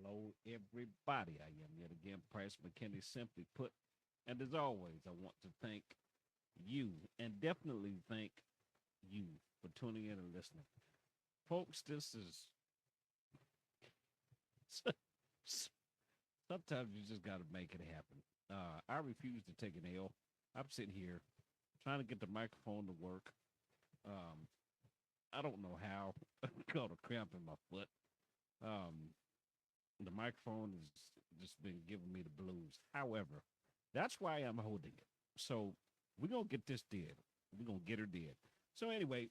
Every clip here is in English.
Hello, everybody. I am yet again Price McKinney, simply put. And as always, I want to thank you and definitely thank you for tuning in and listening. Folks, this is sometimes you just got to make it happen. I refuse to take an L. I'm sitting here trying to get the microphone to work. Um, I don't know how. I got a cramp in my foot. Um, the microphone has just been giving me the blues. However, that's why I'm holding it. So we're gonna get this did. We're gonna get her did. So anyway,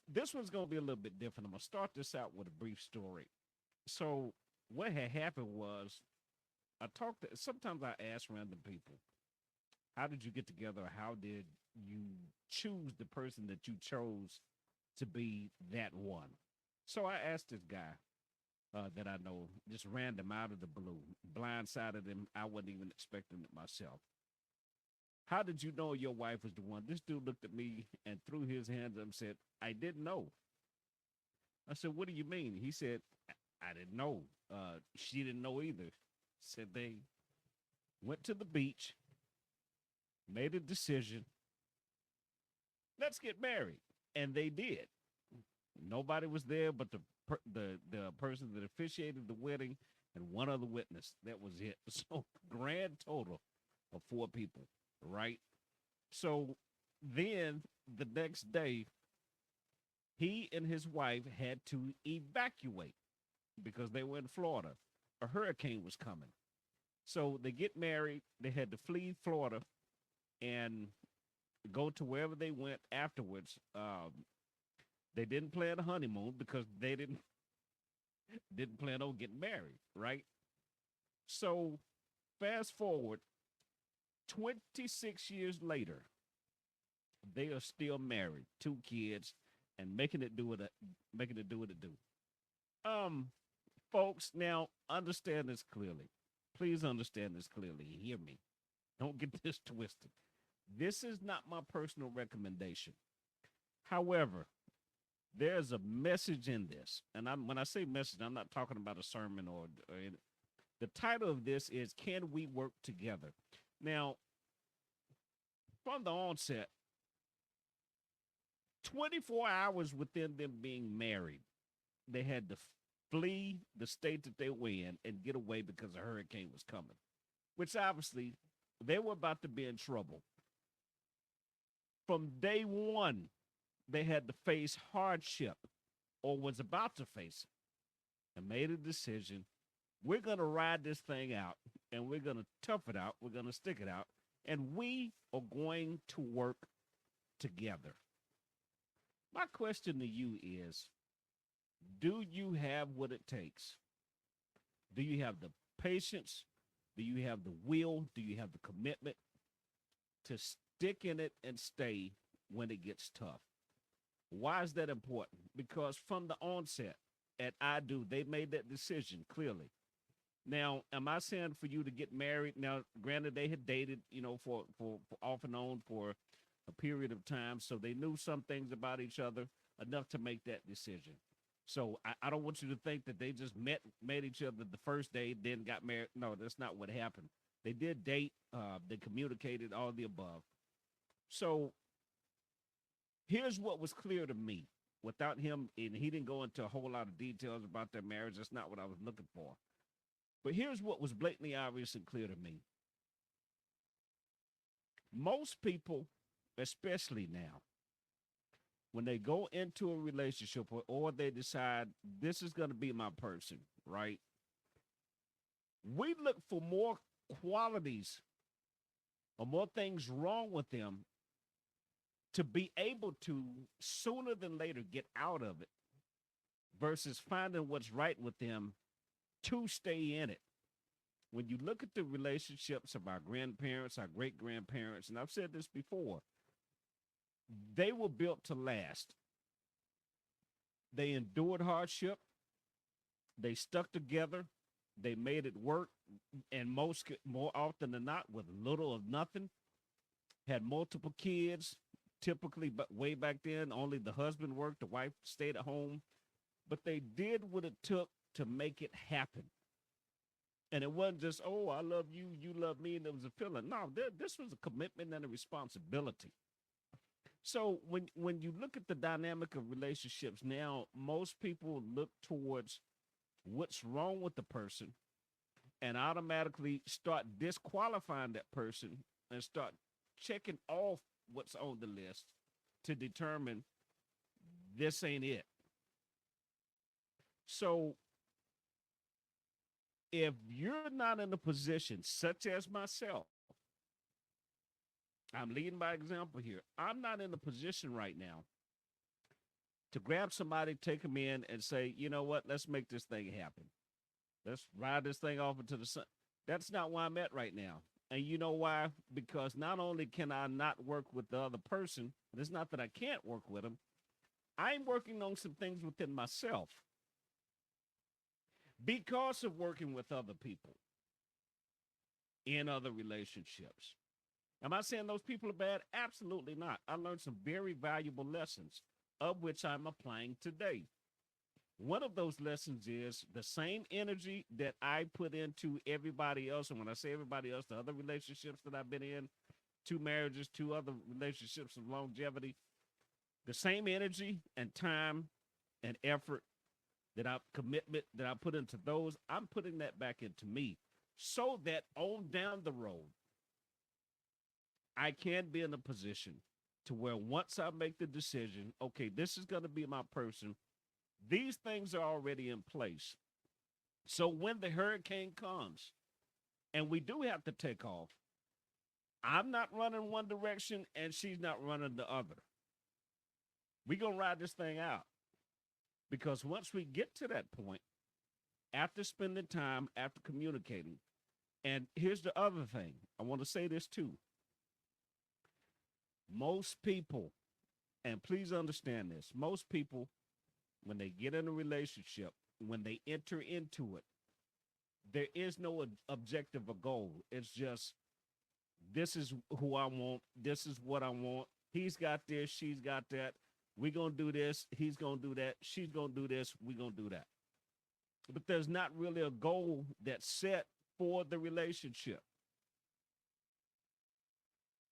this one's gonna be a little bit different. I'm gonna start this out with a brief story. So what had happened was I talked to sometimes I ask random people, how did you get together? How did you choose the person that you chose to be that one? So I asked this guy that I know, just random out of the blue, blindsided him. I wasn't even expecting it myself. How did you know your wife was the one? This dude looked at me and threw his hands up and said, I didn't know. I said, what do you mean? He said, I didn't know. She didn't know either. Said they went to the beach, made a decision, let's get married. And they did. Nobody was there but the person that officiated the wedding and one other witness. That was it. So grand total of four people, right? So then the next day, he and his wife had to evacuate because they were in Florida. A hurricane was coming. So they get married. They had to flee Florida and go to wherever they went afterwards. They didn't plan a honeymoon because they didn't plan on getting married, right? So fast forward 26 years later, they are still married, two kids, and making it do what it do. Um, folks, now understand this clearly. Please understand this clearly. Hear me. Don't get this twisted. This is not my personal recommendation. However, there's a message in this, and when I say message, I'm not talking about a sermon or the title of this is "Can We Work Together?" Now, from the onset, 24 hours within them being married, they had to flee the state that they were in and get away because a hurricane was coming, which obviously they were about to be in trouble. From day one, they had to face hardship or was about to face it and made a decision. We're going to ride this thing out and we're going to tough it out. We're going to stick it out and we are going to work together. My question to you is, do you have what it takes? Do you have the patience? Do you have the will? Do you have the commitment to stick in it and stay when it gets tough? Why is that important? Because from the onset, at I do, they made that decision clearly. Now, am I saying for you to get married? Now, granted, they had dated, for off and on for a period of time, so they knew some things about each other enough to make that decision. So I don't want you to think that they just met each other the first day, then got married. No, that's not what happened. They did date. They communicated, all the above. So here's what was clear to me without him, and he didn't go into a whole lot of details about their marriage. That's not what I was looking for. But here's what was blatantly obvious and clear to me. Most people, especially now, when they go into a relationship or they decide this is going to be my person, right? We look for more qualities or more things wrong with them to be able to sooner than later get out of it versus finding what's right with them to stay in it. When you look at the relationships of our grandparents, our great grandparents, and I've said this before, they were built to last. They endured hardship. They stuck together. They made it work. And more often than not, with little or nothing, had multiple kids. Typically, but way back then, only the husband worked, the wife stayed at home. But they did what it took to make it happen. And it wasn't just, oh, I love you, you love me, and it was a feeling. No, this was a commitment and a responsibility. So when you look at the dynamic of relationships now, most people look towards what's wrong with the person and automatically start disqualifying that person and start checking off what's on the list to determine this ain't it. So if you're not in a position such as myself, I'm leading by example here. I'm not in a position right now to grab somebody, take them in, and say, you know what, let's make this thing happen. Let's ride this thing off into the sun. That's not where I'm at right now. And you know why? Because not only can I not work with the other person, and it's not that I can't work with them, I'm working on some things within myself because of working with other people in other relationships. Am I saying those people are bad? Absolutely not. I learned some very valuable lessons, of which I'm applying today. One of those lessons is the same energy that I put into everybody else. And when I say everybody else, the other relationships that I've been in, 2 marriages, 2 other relationships of longevity, the same energy and time and effort commitment that I put into those, I'm putting that back into me so that on down the road, I can be in a position to where once I make the decision, okay, this is going to be my person, these things are already in place. So when the hurricane comes and we do have to take off, I'm not running one direction and she's not running the other. We're going to ride this thing out. Because once we get to that point, after spending time, after communicating, and here's the other thing, I want to say this too. Most people, and please understand this, most people, when they get in a relationship, when they enter into it, there is no objective or goal. It's just, this is who I want. This is what I want. He's got this. She's got that. We're going to do this. He's going to do that. She's going to do this. We're going to do that. But there's not really a goal that's set for the relationship.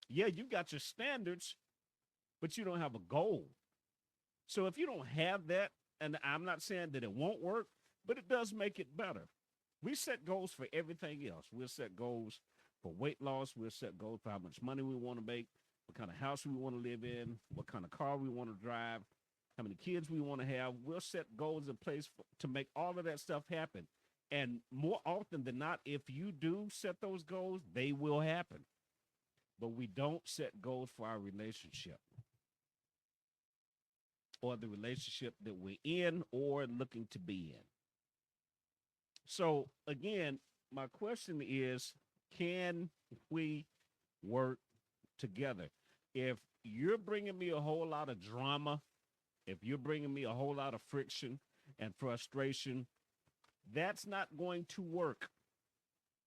Yeah, you got your standards, but you don't have a goal. So if you don't have that, and I'm not saying that it won't work, but it does make it better. We set goals for everything else. We'll set goals for weight loss. We'll set goals for how much money we want to make, what kind of house we want to live in, what kind of car we want to drive, how many kids we want to have. We'll set goals in place to make all of that stuff happen. And more often than not, if you do set those goals, they will happen. But we don't set goals for our relationship or the relationship that we're in or looking to be in. So again, my question is, can we work together? If you're bringing me a whole lot of drama, if you're bringing me a whole lot of friction and frustration, that's not going to work.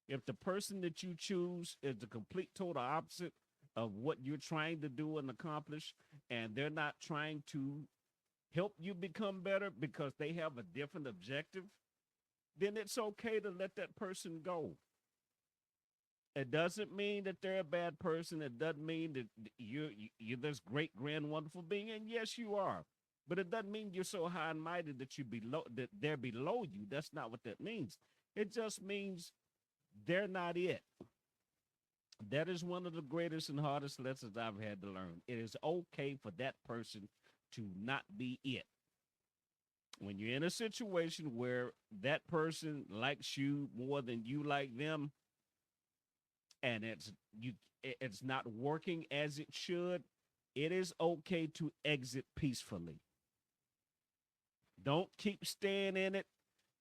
If the person that you choose is the complete total opposite of what you're trying to do and accomplish, and they're not trying to help you become better because they have a different objective, then it's okay to let that person go. It doesn't mean that they're a bad person. It doesn't mean that you're this great, grand, wonderful being, and yes, you are. But it doesn't mean you're so high and mighty that that they're below you. That's not what that means. It just means they're not it. That is one of the greatest and hardest lessons I've had to learn. It is okay for that person to not be it. When you're in a situation where that person likes you more than you like them, and it's not working as it should, it is okay to exit peacefully. Don't keep staying in it,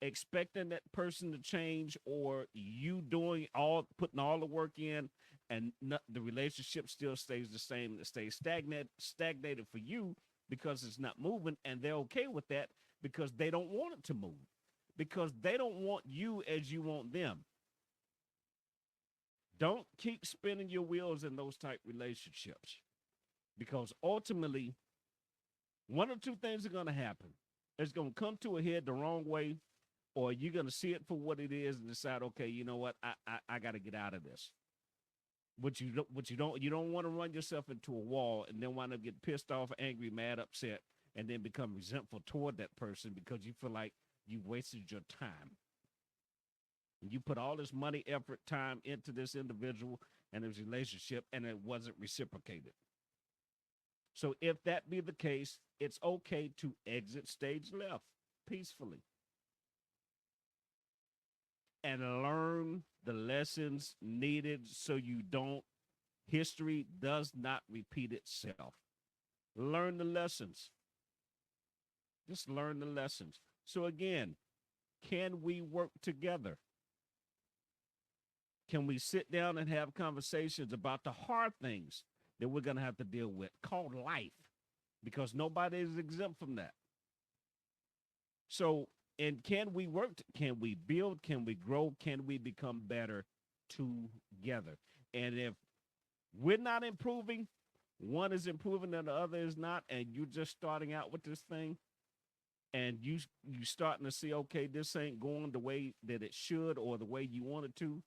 expecting that person to change, or you putting all the work in, and the relationship still stays the same. It stays stagnated for you because it's not moving, and they're okay with that because they don't want it to move, because they don't want you as you want them. Don't keep spinning your wheels in those type relationships, because ultimately, one or two things are going to happen. It's going to come to a head the wrong way, or you're going to see it for what it is and decide, okay, you know what, I got to get out of this. You don't want to run yourself into a wall and then wind up getting pissed off, angry, mad, upset, and then become resentful toward that person because you feel like you wasted your time. You put all this money, effort, time into this individual and his relationship, and it wasn't reciprocated. So if that be the case, it's okay to exit stage left peacefully and learn the lessons needed so you don't, history does not repeat itself. Learn the lessons. Just learn the lessons. So again, can we work together? Can we sit down and have conversations about the hard things that we're going to have to deal with called life? Because nobody is exempt from that. So, and can we work? Can we build? Can we grow? Can we become better together? And if we're not improving, one is improving and the other is not, and you're just starting out with this thing, and you starting to see, okay, this ain't going the way that it should or the way you want it to,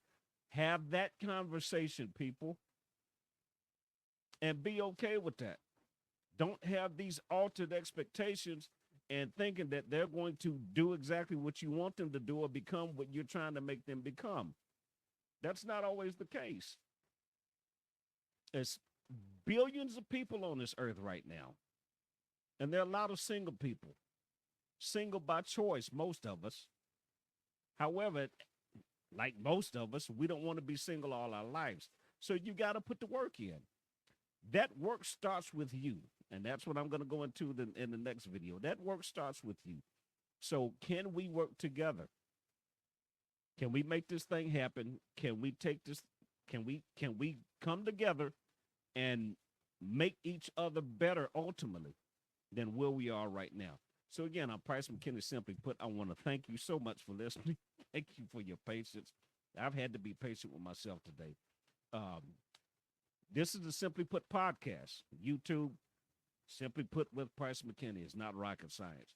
have that conversation, people, and be okay with that. Don't have these altered expectations and thinking that they're going to do exactly what you want them to do or become what you're trying to make them become. That's not always the case. It's billions of people on this earth right now. And there are a lot of single people. Single by choice, most of us. However, like most of us, we don't want to be single all our lives. So you got to put the work in. That work starts with you. And that's what I'm going to go into in the next video. That work starts with you. So can we work together? Can we make this thing happen? Can we take this? Can we come together and make each other better ultimately than where we are right now? So again, I'm Price McKinney. Simply put, I want to thank you so much for listening. Thank you for your patience. I've had to be patient with myself today. This is the Simply Put podcast. YouTube, Simply Put with Price McKinney. It's not rocket science.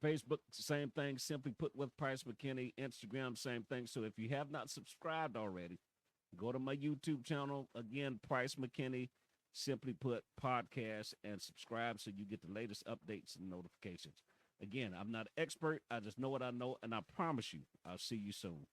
Facebook, same thing. Simply Put with Price McKinney. Instagram, same thing. So if you have not subscribed already, go to my YouTube channel. Again, Price McKinney, Simply Put podcast, and subscribe so you get the latest updates and notifications. Again, I'm not an expert. I just know what I know, and I promise you, I'll see you soon.